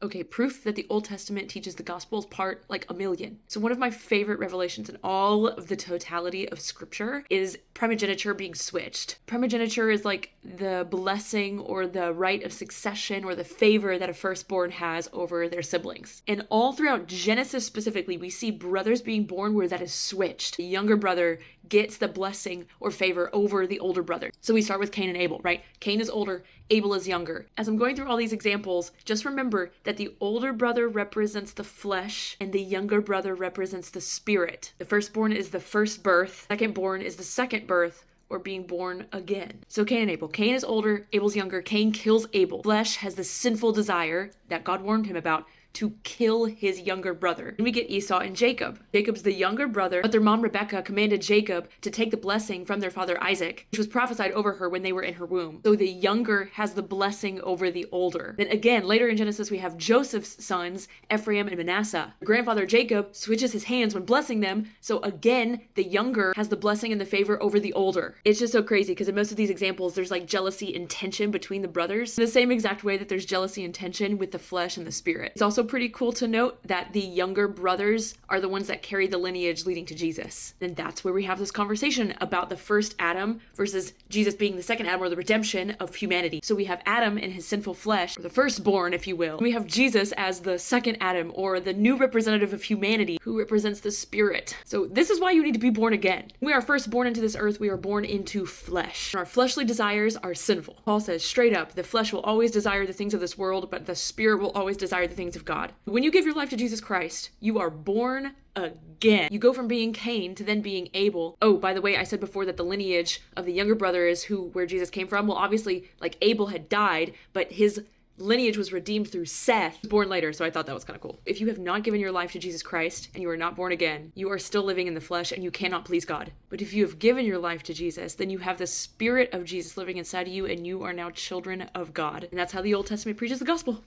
Okay, proof that the Old Testament teaches the Gospels part like a million. So one of my favorite revelations in all of the totality of Scripture is primogeniture being switched. Primogeniture is like the blessing or the right of succession or the favor that a firstborn has over their siblings. And all throughout Genesis specifically, we see brothers being born where that is switched. The younger brother gets the blessing or favor over the older brother. So we start with Cain and Abel, right? Cain is older, Abel is younger. As I'm going through all these examples, just remember that the older brother represents the flesh and the younger brother represents the spirit. The firstborn is the first birth, secondborn is the second birth, or being born again. So Cain and Abel. Cain is older, Abel's younger. Cain kills Abel. Flesh has the sinful desire that God warned him about to kill his younger brother. And we get Esau and Jacob. Jacob's the younger brother, but their mom Rebecca commanded Jacob to take the blessing from their father Isaac, which was prophesied over her when they were in her womb. So the younger has the blessing over the older. Then again, later in Genesis, we have Joseph's sons, Ephraim and Manasseh. Grandfather Jacob switches his hands when blessing them, so again, the younger has the blessing and the favor over the older. It's just so crazy because in most of these examples, there's like jealousy and tension between the brothers, in the same exact way that there's jealousy and tension with the flesh and the spirit. It's also pretty cool to note that the younger brothers are the ones that carry the lineage leading to Jesus. And that's where we have this conversation about the first Adam versus Jesus being the second Adam, or the redemption of humanity. So we have Adam in his sinful flesh, or the firstborn, if you will. And we have Jesus as the second Adam, or the new representative of humanity, who represents the spirit. So this is why you need to be born again. We are first born into this earth, we are born into flesh. Our fleshly desires are sinful. Paul says straight up, the flesh will always desire the things of this world, but the spirit will always desire the things of God. When you give your life to Jesus Christ, you are born again. You go from being Cain to then being Abel. Oh, by the way, I said before that the lineage of the younger brother is where Jesus came from. Well, obviously, like Abel had died, but his lineage was redeemed through Seth, born later, so I thought that was kind of cool. If you have not given your life to Jesus Christ and you are not born again, you are still living in the flesh and you cannot please God. But if you have given your life to Jesus, then you have the Spirit of Jesus living inside of you and you are now children of God. And that's how the Old Testament preaches the gospel.